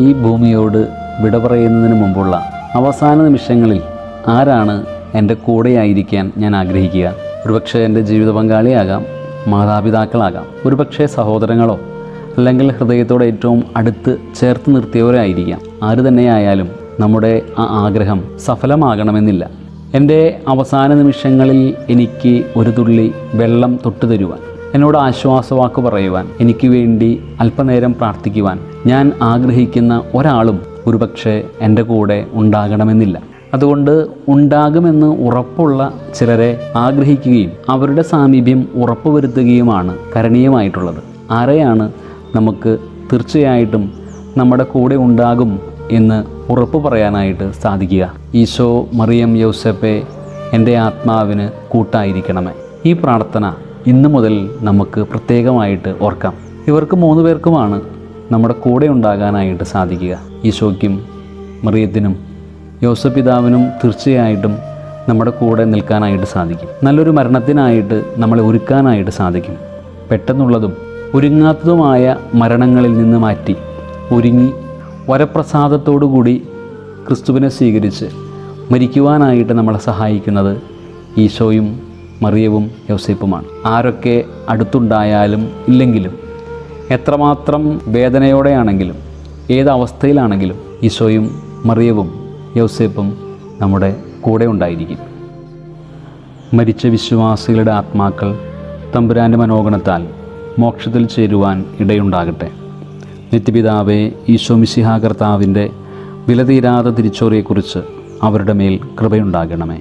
ഈ ഭൂമിയോട് വിട പറയുന്നതിന് മുമ്പുള്ള അവസാന നിമിഷങ്ങളിൽ ആരാണ് എൻ്റെ കൂടെയായിരിക്കാൻ ഞാൻ ആഗ്രഹിക്കുക? ഒരുപക്ഷെ എൻ്റെ ജീവിത പങ്കാളിയാകാം, മാതാപിതാക്കളാകാം, ഒരുപക്ഷെ സഹോദരങ്ങളോ, അല്ലെങ്കിൽ ഹൃദയത്തോടെ ഏറ്റവും അടുത്ത് ചേർത്ത് നിർത്തിയവരായിരിക്കാം. ആര് തന്നെയായാലും നമ്മുടെ ആ ആഗ്രഹം സഫലമാകണമെന്നില്ല. എൻ്റെ അവസാന നിമിഷങ്ങളിൽ എനിക്ക് ഒരു തുള്ളി വെള്ളം തൊട്ടു തരുവാൻ, എന്നോട് ആശ്വാസവാക്ക് പറയുവാൻ, എനിക്ക് വേണ്ടി അല്പനേരം പ്രാർത്ഥിക്കുവാൻ ഞാൻ ആഗ്രഹിക്കുന്ന ഒരാളും ഒരുപക്ഷെ എൻ്റെ കൂടെ ഉണ്ടാകണമെന്നില്ല. അതുകൊണ്ട് ഉണ്ടാകുമെന്ന് ഉറപ്പുള്ള ചിലരെ ആഗ്രഹിക്കുകയും അവരുടെ സാമീപ്യം ഉറപ്പുവരുത്തുകയുമാണ് കരണീയമായിട്ടുള്ളത്. ആരെയാണ് നമുക്ക് തീർച്ചയായിട്ടും നമ്മുടെ കൂടെ ഉണ്ടാകും എന്ന് ഉറപ്പ് പറയാനായിട്ട് സാധിക്കുക? ഈശോ, മറിയം, യൗസേപ്പേ, എൻ്റെ ആത്മാവിന് കൂട്ടായിരിക്കണമേ. ഈ പ്രാർത്ഥന ഇന്നു മുതൽ നമുക്ക് പ്രത്യേകമായിട്ട് ഓർക്കാം. ഇവർക്ക് 3 പേർക്കുമാണ് നമ്മുടെ കൂടെ ഉണ്ടാകാനായിട്ട് സാധിക്കുക. ഈശോയ്ക്കും മറിയത്തിനും യൗസപിതാവിനും തീർച്ചയായിട്ടും നമ്മുടെ കൂടെ നിൽക്കാനായിട്ട് സാധിക്കും. നല്ലൊരു മരണത്തിനായിട്ട് നമ്മളെ ഒരുക്കാനായിട്ട് സാധിക്കും. പെട്ടെന്നുള്ളതും ഒരുങ്ങാത്തതുമായ മരണങ്ങളിൽ നിന്ന് മാറ്റി ഒരുങ്ങി വരപ്രസാദത്തോടുകൂടി ക്രിസ്തുവിനെ സ്വീകരിച്ച് മരിക്കുവാനായിട്ട് നമ്മളെ സഹായിക്കുന്നത് ഈശോയും മറിയവും യൗസേപ്പുമാണ്. ആരൊക്കെ അടുത്തുണ്ടായാലും ഇല്ലെങ്കിലും, എത്രമാത്രം വേദനയോടെയാണെങ്കിലും, ഏതവസ്ഥയിലാണെങ്കിലും ഈശോയും മറിയവും യൗസേപ്പും നമ്മുടെ കൂടെ ഉണ്ടായിരിക്കും. മരിച്ച വിശ്വാസികളുടെ ആത്മാക്കൾ തമ്പുരാൻ്റെ മനോഗണത്താൽ മോക്ഷത്തിൽ ചേരുവാൻ ഇടയുണ്ടാകട്ടെ. നിത്യപിതാവേ, ഈശോ മിശിഹാ കർത്താവിൻ്റെ വിലതീരാത്ത തിരിച്ചോറിയെക്കുറിച്ച് അവരുടെ മേൽ കൃപയുണ്ടാകണമേ.